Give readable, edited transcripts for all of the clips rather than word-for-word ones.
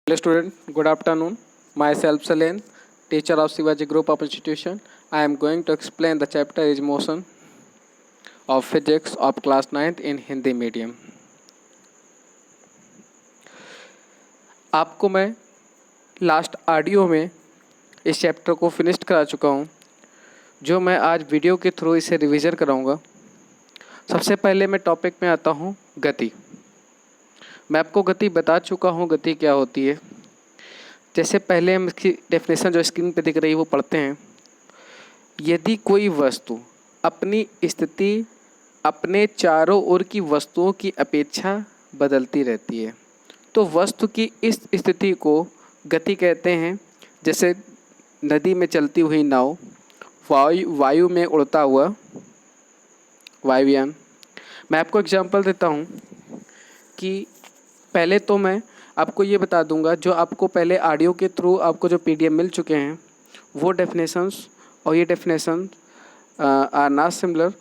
Hello student, good afternoon. Myself Salen, teacher of Shivaji Group of Institution. I am going to explain the chapter is motion of physics of class 9th in Hindi medium. आपको मैं last audio में इस chapter को finish करा चुका हूँ, जो मैं आज वीडियो के थ्रू इसे रिवीजन कराऊंगा। सबसे पहले मैं टॉपिक में आता हूँ गति। मैं आपको गति बता चुका हूँ गति क्या होती है। जैसे पहले हम इसकी डेफिनेशन जो स्क्रीन पे दिख रही है वो पढ़ते हैं। यदि कोई वस्तु अपनी स्थिति अपने चारों ओर की वस्तुओं की अपेक्षा बदलती रहती है तो वस्तु की इस स्थिति को गति कहते हैं। जैसे नदी में चलती हुई नाव, वायु में उड़ता हुआ वायुयान। मैं आपको एग्जांपल देता हूँ कि पहले तो मैं आपको ये बता दूंगा, जो आपको पहले ऑडियो के थ्रू आपको जो पीडीएफ मिल चुके हैं वो डेफिनेशंस और ये डेफिनेशन आर नॉट सिमिलर।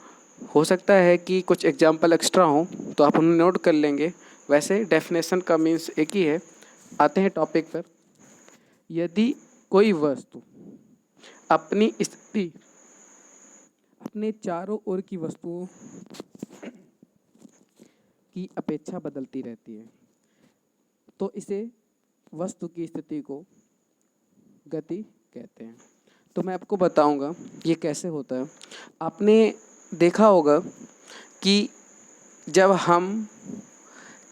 हो सकता है कि कुछ एग्जांपल एक्स्ट्रा हों तो आप उन्हें नोट कर लेंगे। वैसे डेफिनेशन का मीन्स एक ही है। आते हैं टॉपिक पर। यदि कोई वस्तु अपनी स्थिति अपने चारों ओर की वस्तुओं की अपेक्षा बदलती रहती है तो इसे वस्तु की स्थिति को गति कहते हैं। तो मैं आपको बताऊंगा ये कैसे होता है। आपने देखा होगा कि जब हम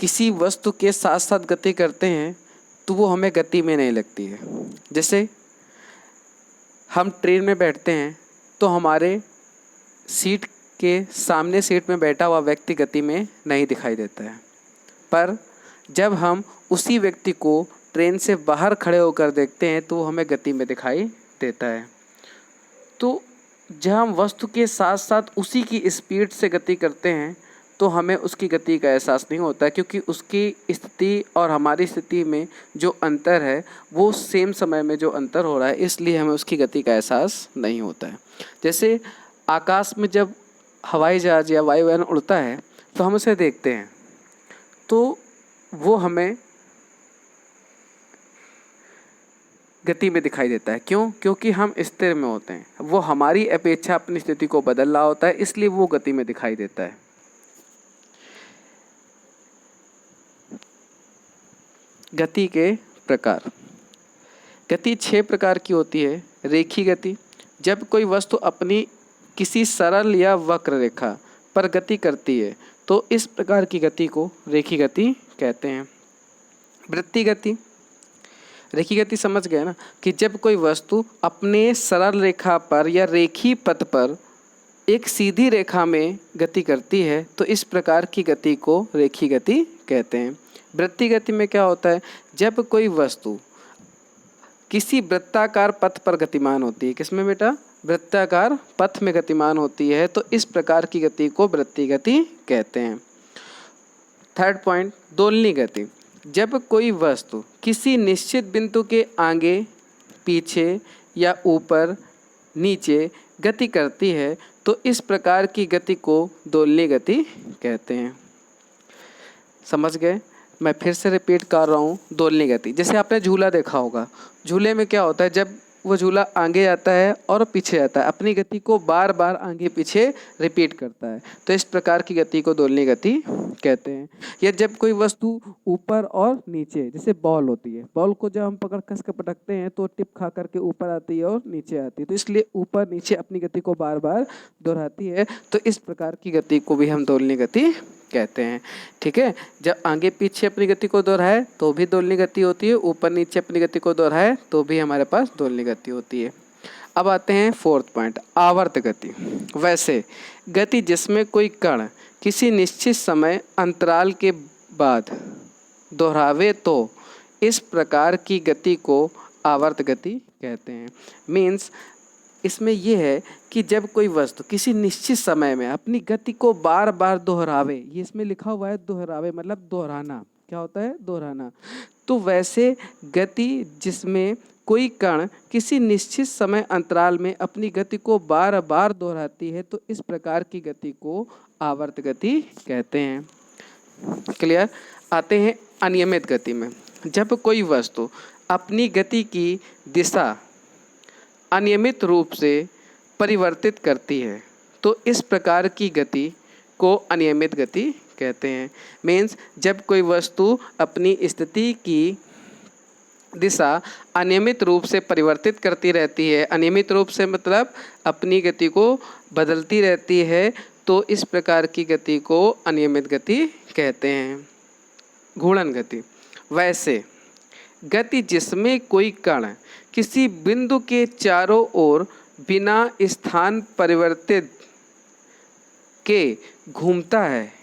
किसी वस्तु के साथ साथ गति करते हैं तो वो हमें गति में नहीं लगती है। जैसे हम ट्रेन में बैठते हैं तो हमारे सीट के सामने सीट में बैठा हुआ व्यक्ति गति में नहीं दिखाई देता है, पर जब हम उसी व्यक्ति को ट्रेन से बाहर खड़े होकर देखते हैं तो हमें गति में दिखाई देता है। तो जब हम वस्तु के साथ साथ उसी की स्पीड से गति करते हैं तो हमें उसकी गति का एहसास नहीं होता, क्योंकि उसकी स्थिति और हमारी स्थिति में जो अंतर है वो सेम समय में जो अंतर हो रहा है, इसलिए हमें उसकी गति का एहसास नहीं होता है। जैसे आकाश में जब हवाई जहाज या वायुयान उड़ता है तो हम उसे देखते हैं तो वो हमें गति में दिखाई देता है। क्यों? क्योंकि हम स्थिर में होते हैं। वो हमारी अपेक्षा अपनी स्थिति को बदल रहा होता है, इसलिए वो गति में दिखाई देता है। गति के प्रकार। गति 6 प्रकार की होती है। रेखी गति, जब कोई वस्तु अपनी किसी सरल या वक्र रेखा पर गति करती है तो इस प्रकार की गति को रेखी गति कहते हैं। वृत्तीय गति। रेखी गति समझ गए ना, कि जब कोई वस्तु अपने सरल रेखा पर या रेखी पथ पर एक सीधी रेखा में गति करती है तो इस प्रकार की गति को रेखी गति कहते हैं। वृत्तीय गति में क्या होता है? जब कोई वस्तु किसी वृत्ताकार पथ पर गतिमान होती है। किसमें बेटा? वृत्ताकार पथ में गतिमान होती है तो इस प्रकार की गति को वृत्तीय गति कहते हैं। थर्ड पॉइंट, दोलनी गति। जब कोई वस्तु किसी निश्चित बिंदु के आगे पीछे या ऊपर नीचे गति करती है तो इस प्रकार की गति को दोलनी गति कहते हैं। समझ गए? मैं फिर से रिपीट कर रहा हूँ। दोलनी गति, जैसे आपने झूला देखा होगा। झूले में क्या होता है? जब वो झूला आगे जाता है और पीछे जाता है, अपनी गति को बार बार आगे पीछे रिपीट करता है, तो इस प्रकार की गति को दोलनी गति कहते हैं। या जब कोई वस्तु ऊपर और नीचे, जैसे बॉल होती है, बॉल को जब हम पकड़ कस के पटकते हैं तो टिप खा करके ऊपर आती है और नीचे आती है, तो इसलिए ऊपर नीचे अपनी गति को बार बार दोहराती है, तो इस प्रकार की गति को भी हम दोलनी गति कहते हैं। ठीक है? जब आगे पीछे अपनी गति को दोहराए तो भी दोलनी गति होती है, ऊपर नीचे अपनी गति को दोहराए तो भी हमारे पास दोलनी गति होती है। अब आते हैं फोर्थ पॉइंट, आवर्त गति। वैसे गति जिसमें कोई कण किसी निश्चित समय अंतराल के बाद दोहरावे तो इस प्रकार की गति को आवर्त गति कहते हैं। मीन्स इसमें यह है कि जब कोई वस्तु किसी निश्चित समय में अपनी गति को बार बार दोहरावे, ये इसमें लिखा हुआ है दोहरावे मतलब दोहराना। क्या होता है? दोहराना। तो वैसे गति जिसमें कोई कण किसी निश्चित समय अंतराल में अपनी गति को बार बार दोहराती है तो इस प्रकार की गति को आवर्त गति कहते हैं। क्लियर? आते हैं अनियमित गति में। जब कोई वस्तु अपनी गति की दिशा अनियमित रूप से परिवर्तित करती है तो इस प्रकार की गति को अनियमित गति कहते हैं। मीन्स जब कोई वस्तु अपनी स्थिति की दिशा अनियमित रूप से परिवर्तित करती रहती है, अनियमित रूप से मतलब अपनी गति को बदलती रहती है, तो इस प्रकार की गति को अनियमित गति कहते हैं। घूर्णन गति, वैसे गति जिसमें कोई कण किसी बिंदु के चारों ओर बिना स्थान परिवर्तित के घूमता है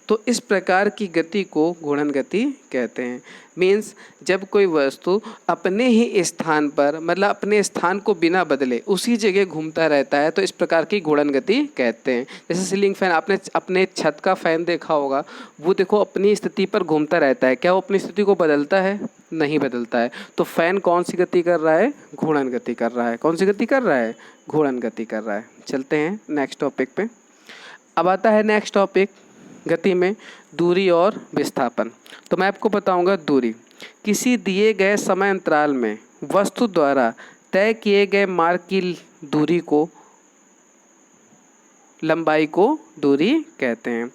तो इस प्रकार की गति को घूर्णन गति कहते हैं। मीन्स जब कोई वस्तु अपने ही स्थान पर मतलब अपने स्थान को बिना बदले उसी जगह घूमता रहता है तो इस प्रकार की घूर्णन गति कहते हैं। जैसे सीलिंग फैन, आपने अपने छत का फैन देखा होगा, वो देखो अपनी स्थिति पर घूमता रहता है, क्या वो अपनी स्थिति को बदलता है? नहीं बदलता है। तो फैन कौन सी गति कर रहा है? घूर्णन गति कर रहा है। कौन सी गति कर रहा है? घूर्णन गति कर रहा है। चलते हैं नेक्स्ट टॉपिक पे। अब आता है नेक्स्ट टॉपिक गति में दूरी और विस्थापन। तो मैं आपको बताऊंगा दूरी। किसी दिए गए समय अंतराल में वस्तु द्वारा तय किए गए मार्ग की दूरी को, लंबाई को दूरी कहते हैं।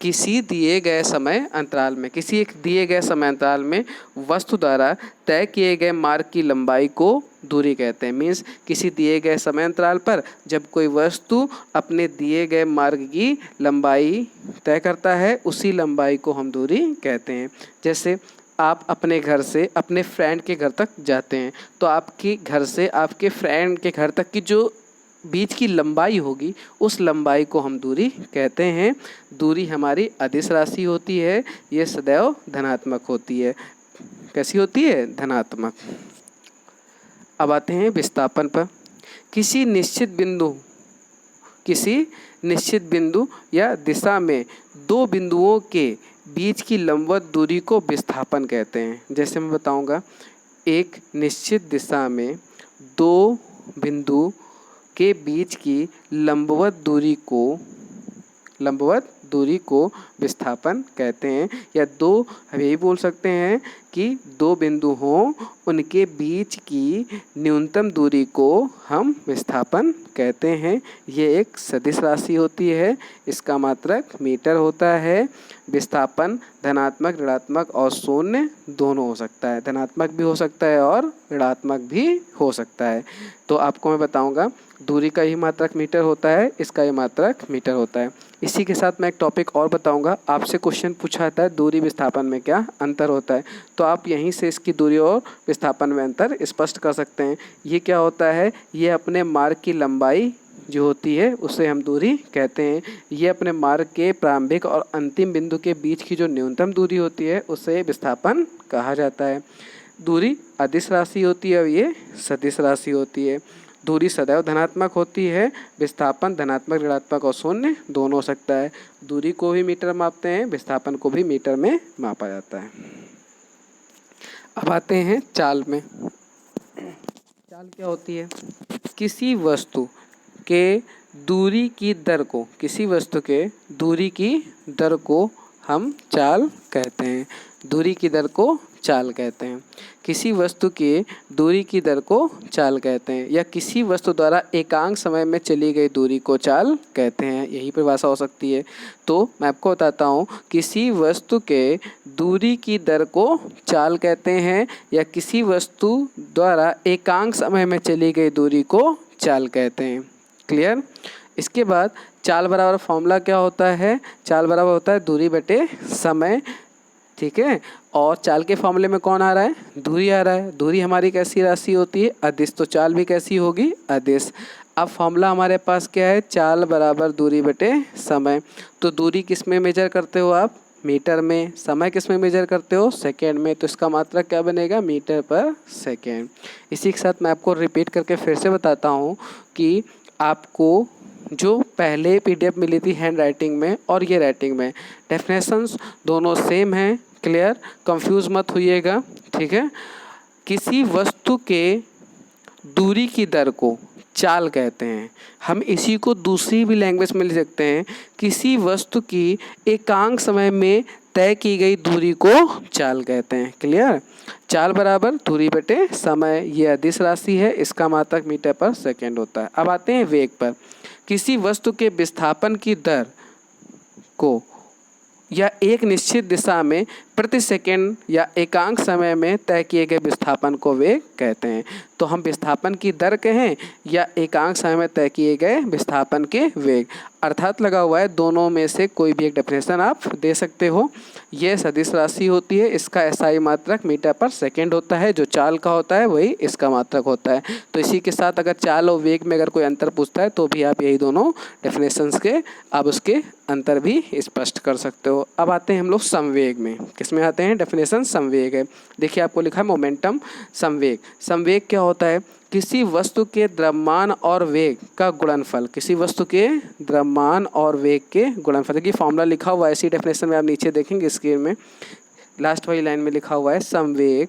किसी दिए गए समय अंतराल में, किसी एक दिए गए समय अंतराल में वस्तु द्वारा तय किए गए मार्ग की लंबाई को दूरी कहते हैं। मीन्स किसी दिए गए समय अंतराल पर जब कोई वस्तु अपने दिए गए मार्ग की लंबाई तय करता है, उसी लंबाई को हम दूरी कहते हैं। जैसे आप अपने घर से अपने फ्रेंड के घर तक जाते हैं तो आपके घर से आपके फ्रेंड के घर तक की जो बीच की लंबाई होगी उस लंबाई को हम दूरी कहते हैं। दूरी हमारी अदिश राशि होती है, ये सदैव धनात्मक होती है। कैसी होती है? धनात्मक। अब आते हैं विस्थापन पर। किसी निश्चित बिंदु या दिशा में दो बिंदुओं के बीच की लंबवत दूरी को विस्थापन कहते हैं। जैसे मैं बताऊंगा, एक निश्चित दिशा में दो बिंदु के बीच की लंबवत दूरी को विस्थापन कहते हैं। या हम यही बोल सकते हैं कि दो बिंदु हों, उनके बीच की न्यूनतम दूरी को हम विस्थापन कहते हैं। ये एक सदिश राशि होती है, इसका मात्रक मीटर होता है। विस्थापन धनात्मक, ऋणात्मक और शून्य दोनों हो सकता है। धनात्मक भी हो सकता है और ऋणात्मक भी हो सकता है। तो आपको मैं बताऊंगा, दूरी का ही मात्रक मीटर होता है, इसका ही मात्रक मीटर होता है। इसी के साथ मैं एक टॉपिक और बताऊंगा। आपसे क्वेश्चन पूछा जाता है दूरी विस्थापन में क्या अंतर होता है, तो आप यहीं से इसकी दूरी और विस्थापन में अंतर स्पष्ट कर सकते हैं। ये क्या होता है? ये अपने मार्ग की लंबाई जो होती है उसे हम दूरी कहते हैं। ये अपने मार्ग के प्रारंभिक और अंतिम बिंदु के बीच की जो न्यूनतम दूरी होती है उसे विस्थापन कहा जाता है। दूरी अदिश राशि होती है और ये सदिश राशि होती है। दूरी सदैव धनात्मक होती है, विस्थापन धनात्मक, ऋणात्मक और शून्य दोनों हो सकता है। दूरी को भी मीटर मापते हैं, विस्थापन को भी मीटर में मापा जाता है। अब आते हैं चाल में। चाल क्या होती है? किसी वस्तु के दूरी की दर को हम चाल कहते हैं। दूरी की दर को चाल कहते हैं। किसी वस्तु की दूरी की दर को चाल कहते हैं, या किसी वस्तु द्वारा एकांक समय में चली गई दूरी को चाल कहते हैं। यही परिभाषा हो सकती है। तो मैं आपको बताता हूँ, किसी वस्तु के दूरी की दर को चाल कहते हैं, या किसी वस्तु द्वारा एकांक समय में चली गई दूरी को चाल कहते हैं। क्लियर? इसके बाद चाल बराबर फॉर्मूला क्या होता है? चाल बराबर होता है दूरी बटे समय। ठीक है, और चाल के फॉर्मूले में कौन आ रहा है? दूरी आ रहा है। दूरी हमारी कैसी राशि होती है? अदिश। तो चाल भी कैसी होगी? अदिश। अब फॉर्मूला हमारे पास क्या है? चाल बराबर दूरी बटे समय। तो दूरी किस में मेजर करते हो आप? मीटर में। समय किस में मेजर करते हो? सेकेंड में। तो इसका मात्रक क्या बनेगा? मीटर पर सेकेंड। इसी के साथ मैं आपको रिपीट करके फिर से बताता हूँ कि आपको जो पहले पीडीएफ मिली थी हैंड राइटिंग में और ये राइटिंग में, डेफिनेशंस दोनों सेम हैं। क्लियर? कंफ्यूज मत होइएगा। ठीक है? किसी वस्तु के दूरी की दर को चाल कहते हैं। हम इसी को दूसरी भी लैंग्वेज में लिख सकते हैं। किसी वस्तु की एकांक समय में तय की गई दूरी को चाल कहते हैं। क्लियर? चाल बराबर दूरी बटे समय, ये अदिश राशि है, इसका मात्रक मीटर पर सेकेंड होता है। अब आते हैं वेग पर। किसी वस्तु के विस्थापन की दर को या एक निश्चित दिशा में प्रति सेकंड या एकांक समय में तय किए गए विस्थापन को वेग कहते हैं। तो हम विस्थापन की दर कहें या एकांक समय में तय किए गए विस्थापन के वेग, अर्थात लगा हुआ है, दोनों में से कोई भी एक डेफिनेशन आप दे सकते हो। यह सदिश राशि होती है, इसका एसआई मात्रक मीटर पर सेकेंड होता है, जो चाल का होता है वही इसका मात्रक होता है। तो इसी के साथ अगर चाल और वेग में अगर कोई अंतर पूछता है तो भी आप यही दोनों डेफिनेशंस के आप उसके अंतर भी स्पष्ट कर सकते हो। अब आते हैं हम लोग संवेग में। किस में आते हैं? डेफिनेशन संवेग है। देखिए आपको लिखा है मोमेंटम संवेग। संवेग क्या होता है? किसी वस्तु के द्रव्यमान और वेग का गुणनफल। किसी वस्तु के द्रव्यमान और वेग के गुणनफल। देखिए फॉर्मूला लिखा हुआ है, इसी डेफिनेशन में आप नीचे देखेंगे स्क्रीन में लास्ट वाली लाइन में लिखा हुआ है संवेग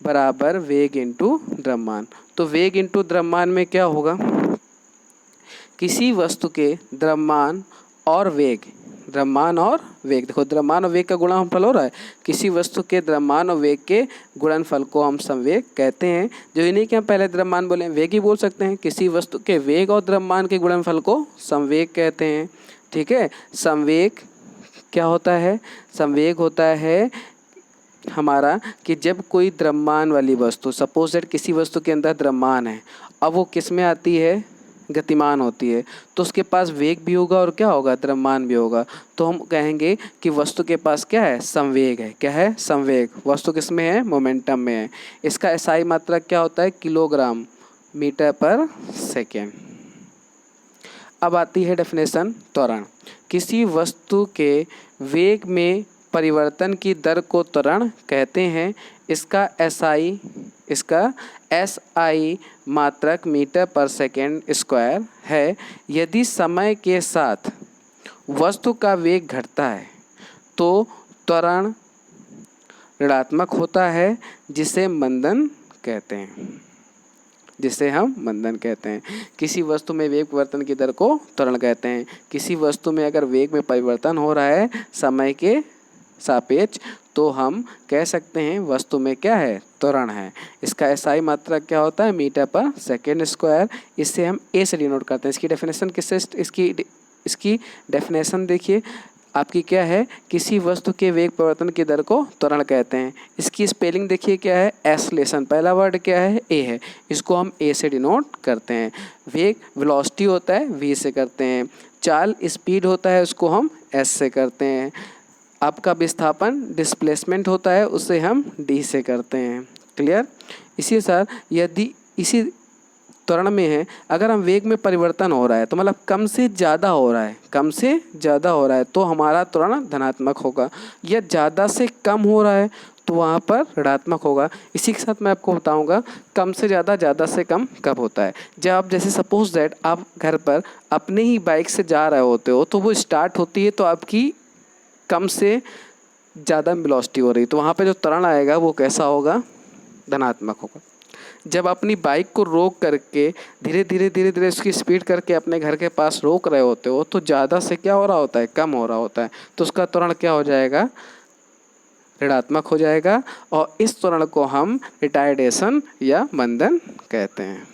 बराबर वेग इंटू द्रव्यमान। तो वेग इंटू द्रव्यमान में क्या होगा? किसी वस्तु के द्रव्यमान और वेग, द्रव्यमान और वेग, देखो द्रव्यमान और वेग का गुणनफल हो रहा है, किसी वस्तु के द्रव्यमान और वेग के गुणनफल को हम संवेग कहते हैं। जो ये नहीं कि हम पहले द्रव्यमान बोले, वेग ही बोल सकते हैं। किसी वस्तु के वेग और द्रव्यमान के गुणनफल को संवेग कहते हैं। ठीक है? संवेग क्या होता है? संवेग होता है हमारा कि जब कोई द्रव्यमान वाली वस्तु, सपोज दैट किसी वस्तु के अंदर द्रव्यमान है, अब वो किस में आती है? गतिमान होती है, तो उसके पास वेग भी होगा और क्या होगा? द्रव्यमान भी होगा। तो हम कहेंगे कि वस्तु के पास क्या है? संवेग है। क्या है? संवेग। वस्तु किस में है? मोमेंटम में है। इसका एसआई मात्रक क्या होता है? किलोग्राम मीटर पर सेकेंड। अब आती है डेफिनेशन त्वरण। किसी वस्तु के वेग में परिवर्तन की दर को त्वरण कहते हैं। इसका एसआई मात्रक मीटर पर सेकेंड स्क्वायर है। यदि समय के साथ वस्तु का वेग घटता है तो त्वरण ऋणात्मक होता है, जिसे मंदन कहते हैं। जिसे हम मंदन कहते हैं। किसी वस्तु में वेग परिवर्तन की दर को त्वरण कहते हैं। किसी वस्तु में अगर वेग में परिवर्तन हो रहा है समय के सापेक्ष, तो हम कह सकते हैं वस्तु में क्या है? त्वरण है। इसका एसआई मात्रक क्या होता है? मीटर पर सेकेंड स्क्वायर। इससे हम ए से डिनोट करते हैं। इसकी डेफिनेशन किससे? इसकी डेफिनेशन देखिए आपकी क्या है? किसी वस्तु के वेग परिवर्तन की दर को त्वरण कहते हैं। इसकी स्पेलिंग देखिए क्या है? एसलेशन। पहला वर्ड क्या है? ए है। इसको हम ए से डिनोट करते हैं। वेग वेलोसिटी होता है, वी से करते हैं। चाल स्पीड होता है, उसको हम एस से करते हैं। आपका विस्थापन डिस्प्लेसमेंट होता है, उसे हम डी से करते हैं। क्लियर? इसी साथ यदि इसी त्वरण में है, अगर हम वेग में परिवर्तन हो रहा है तो मतलब कम से ज़्यादा हो रहा है, कम से ज़्यादा हो रहा है तो हमारा त्वरण धनात्मक होगा, या ज़्यादा से कम हो रहा है तो वहाँ पर ऋणात्मक होगा। इसी के साथ मैं आपको बताऊंगा कम से ज़्यादा, ज़्यादा से कम कब होता है। जब आप जैसे सपोज दैट आप घर पर अपने ही बाइक से जा रहे होते हो, तो वो स्टार्ट होती है तो आपकी कम से ज़्यादा वेलोसिटी हो रही, तो वहाँ पे जो त्वरण आएगा वो कैसा होगा? धनात्मक होगा। जब अपनी बाइक को रोक करके धीरे धीरे उसकी स्पीड करके अपने घर के पास रोक रहे होते हो, तो ज़्यादा से क्या हो रहा होता है? कम हो रहा होता है, तो उसका त्वरण क्या हो जाएगा? ऋणात्मक हो जाएगा। और इस त्वरण को हम रिटार्डेशन या मंदन कहते हैं।